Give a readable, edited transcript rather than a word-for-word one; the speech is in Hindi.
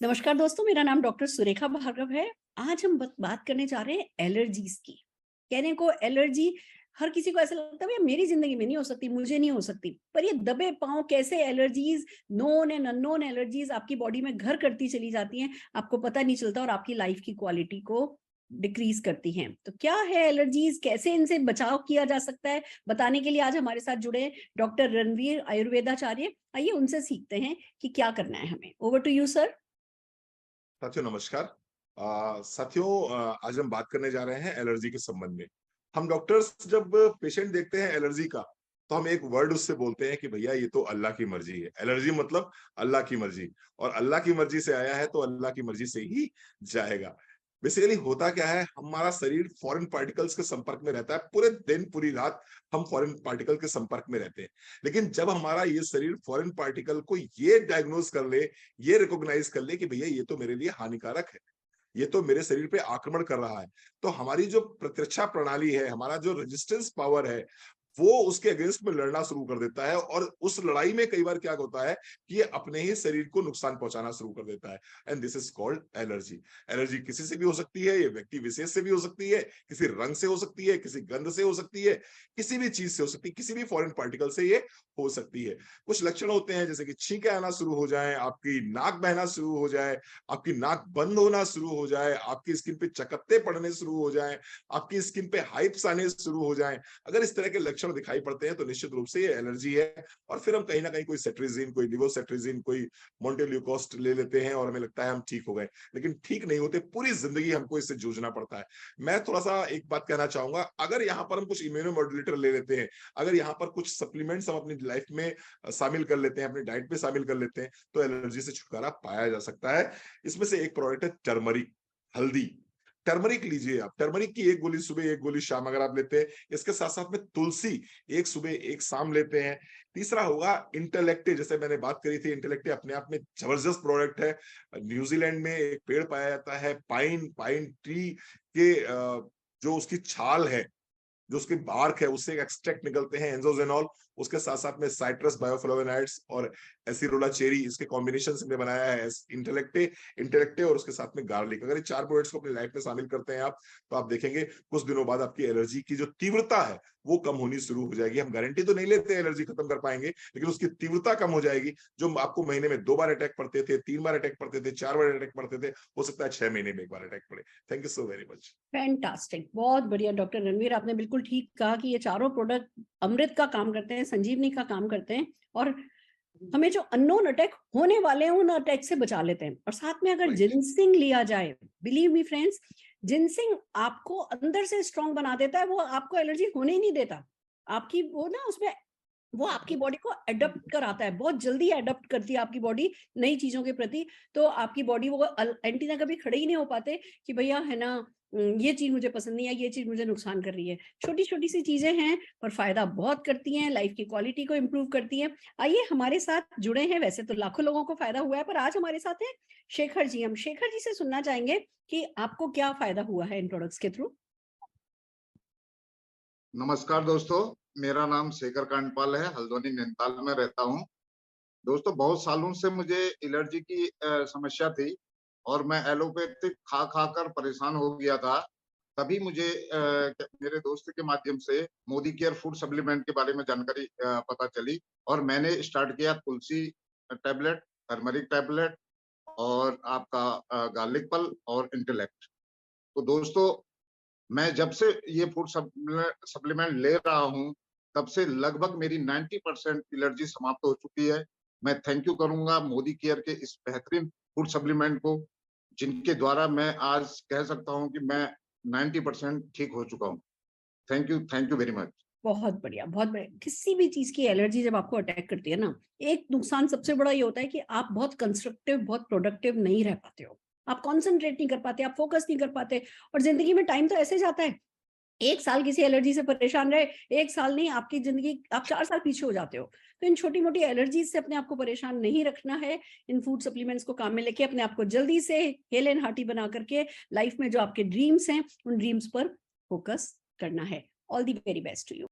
नमस्कार दोस्तों, मेरा नाम डॉक्टर सुरेखा भार्गव है। आज हम बात करने जा रहे हैं एलर्जीज की। कहने को एलर्जी हर किसी को ऐसा लगता है भैया मेरी जिंदगी में नहीं हो सकती, मुझे नहीं हो सकती। पर ये दबे पांव कैसे allergies, known and unknown allergies आपकी बॉडी में घर करती चली जाती हैं, आपको पता नहीं चलता और आपकी लाइफ की क्वालिटी को डिक्रीज करती हैं। तो क्या है एलर्जीज, कैसे इनसे बचाव किया जा सकता है, बताने के लिए आज हमारे साथ जुड़े डॉक्टर रणवीर आयुर्वेदाचार्य। आइए उनसे सीखते हैं कि क्या करना है हमें। Over to you sir. साथियों नमस्कार। साथियों, आज हम बात करने जा रहे हैं एलर्जी के संबंध में। हम डॉक्टर्स जब पेशेंट देखते हैं एलर्जी का, तो हम एक वर्ड उससे बोलते हैं कि भैया ये तो अल्लाह की मर्जी है। एलर्जी मतलब अल्लाह की मर्जी, और अल्लाह की मर्जी से आया है तो अल्लाह की मर्जी से ही जाएगा। बेसिकली होता क्या है, हमारा शरीर फॉरेन पार्टिकल्स के संपर्क में रहता है। पूरे दिन पूरी रात हम फॉरेन पार्टिकल के संपर्क में रहते हैं। लेकिन जब हमारा ये शरीर फॉरेन पार्टिकल को ये डायग्नोज कर ले, ये रिकॉग्नाइज कर ले कि भैया ये तो मेरे लिए हानिकारक है, ये तो मेरे शरीर पे आक्रमण कर रहा है, तो हमारी जो प्रतिरक्षा प्रणाली है, हमारा जो रेजिस्टेंस पावर है, वो उसके अगेंस्ट में लड़ना शुरू कर देता है। और उस लड़ाई में कई बार क्या होता है कि ये अपने ही शरीर को नुकसान पहुंचाना शुरू कर देता है। And this is called allergy. Allergy किसी से भी हो सकती है, ये व्यक्ति विशेष से भी हो सकती है, किसी रंग से हो सकती है, किसी गंध से हो सकती है, किसी भी चीज से हो सकती है, किसी भी फॉरेन पार्टिकल से ये हो सकती है। कुछ लक्षण होते हैं जैसे कि छींके आना शुरू हो जाए, आपकी नाक बहना शुरू हो जाए, आपकी नाक बंद होना शुरू हो जाए, आपकी स्किन पे चकत्ते पड़ने शुरू हो जाए, आपकी स्किन पे हाइप्स आने शुरू हो जाए। अगर इस तरह के लक्षण दिखाई पड़ते हैं तो निश्चित रूप से ये एलर्जी है। और फिर हम कहीं ना कहीं कोई सेट्रिजिन, कोई लिवोसेट्रिजिन, कोई मोंटेल्यूकोस्ट ले लेते हैं और हमें लगता है हम ठीक हो गए, लेकिन ठीक नहीं होते। पूरी जिंदगी हमको इससे जूझना पड़ता है। मैं थोड़ा सा एक बात कहना चाहूंगा, अगर यहाँ पर हम कुछ इम्यूनोमोड्यूलेटर ले लेते हैं, अगर यहाँ पर कुछ सप्लीमेंट्स हम अपनी लाइफ में शामिल कर लेते हैं, अपनी डाइट में शामिल कर लेते हैं, तो एलर्जी से छुटकारा पाया जा सकता है। इसमें से एक प्रोडक्ट है टर्मरिक, हल्दी। टर्मरिक लीजिए आप। टर्मरिक की एक गोली सुबह, एक गोली शाम अगर आप लेते हैं। इसके साथ साथ में तुलसी एक सुबह एक शाम लेते हैं। तीसरा होगा इंटेलेक्टे। जैसे मैंने बात करी थी, इंटेलेक्टे अपने आप में जबरदस्त प्रोडक्ट है। न्यूजीलैंड में एक पेड़ पाया जाता है, पाइन पाइन ट्री के जो उसकी छाल है, जो उसकी बार्क है, उससे एक एक्सट्रैक्ट निकलते हैं एंजोजेनॉल। उसके साथ साथ में साइट्रस बायोफ्लोवेनाइड्स और एसिरोला चेरी, इसके कॉम्बिनेशन से बनाया है इंटेलेक्टे। इंटेलेक्टे और उसके साथ में गार्लिक, अगर ये चार प्रोडक्ट्स को अपनी लाइफ में शामिल करते हैं आप, तो आप देखेंगे कुछ दिनों बाद आपकी एलर्जी की जो तीव्रता है वो कम होनी शुरू हो जाएगी। हम गारंटी तो नहीं लेते एलर्जी खत्म कर पाएंगे, लेकिन उसकी तीव्रता कम हो जाएगी। जो आपको महीने में 2 बार अटैक पड़ते थे, 3 बार अटैक पड़ते थे, 4 बार अटैक पड़ते थे, हो सकता है 6 महीने में एक बार अटैक पड़े। Thank you so very much. Fantastic, बहुत बढ़िया डॉक्टर रणवीर, आपने बिल्कुल ठीक कहा कि ये चारों प्रोडक्ट अमृत का काम करते हैं, संजीवनी का काम करते हैं और हमें जो अननोन अटैक होने वाले हैं उन अटैक से बचा लेते हैं। और साथ में अगर राइट। जिनसिंग लिया जाए, बिलीव मी फ्रेंड्स, जिनसिंग आपको अंदर से स्ट्रांग बना देता है, वो आपको एलर्जी होने ही नहीं देता। आपकी वो ना उसमें वो आपकी बॉडी को अडॉप्ट कराता है, बहुत जल्दी अडॉप्ट करती है आपकी बॉडी नई चीजों के प्रति। तो आपकी बॉडी वो एंटीना कभी खड़े ही नहीं हो पाते कि भैया है ना, ये चीज मुझे पसंद नहीं है, ये चीज मुझे नुकसान कर रही है। छोटी छोटी सी चीजें हैं पर फायदा बहुत करती हैं, लाइफ की क्वालिटी को इंप्रूव करती हैं। आइए हमारे साथ जुड़े हैं, वैसे तो लाखों लोगों को फायदा हुआ है, पर आज हमारे साथ है शेखर जी। हम शेखर जी से सुनना चाहेंगे कि आपको क्या फायदा हुआ है इन प्रोडक्ट्स के थ्रू। नमस्कार दोस्तों, मेरा नाम शेखर कांडपाल है, हल्द्वानी नैनीताल में रहता हूँ। दोस्तों, बहुत सालों से मुझे एलर्जी की समस्या थी और मैं एलोपैथिक खा खा कर परेशान हो गया था। तभी मुझे मेरे दोस्त के माध्यम से मोदी केयर फूड सप्लीमेंट के बारे में जानकारी पता चली और मैंने स्टार्ट किया तुलसी टैबलेट, टर्मरिक टैबलेट और आपका गार्लिक पल और इंटेलेक्ट। तो दोस्तों, मैं जब से ये फूड सप्लीमेंट ले रहा हूँ, तब से लगभग मेरी 90% एलर्जी समाप्त हो चुकी है। मैं थैंक यू करूँगा मोदी केयर के इस बेहतरीन फूड सप्लीमेंट को, जिनके द्वारा मैं आज कह सकता हूँ कि मैं 90% ठीक हो चुका हूँ। Thank you very much. बहुत बढ़िया, बहुत बढ़िया। किसी भी चीज की एलर्जी जब आपको अटैक करती है ना, एक नुकसान सबसे बड़ा ये होता है कि आप बहुत कंस्ट्रक्टिव, बहुत प्रोडक्टिव नहीं रह पाते हो। आप कॉन्सेंट्रेट नहीं कर पाते, आप फोकस नहीं कर पाते। और जिंदगी में टाइम तो ऐसे जाता है, 1 साल किसी एलर्जी से परेशान रहे, 1 साल नहीं, आपकी जिंदगी, आप 4 साल पीछे हो जाते हो। तो इन छोटी मोटी एलर्जीज से अपने आप को परेशान नहीं रखना है। इन फूड सप्लीमेंट्स को काम में लेके अपने आप को जल्दी से हेल एंड हार्टी बना करके लाइफ में जो आपके ड्रीम्स हैं उन ड्रीम्स पर फोकस करना है। All the very best to you.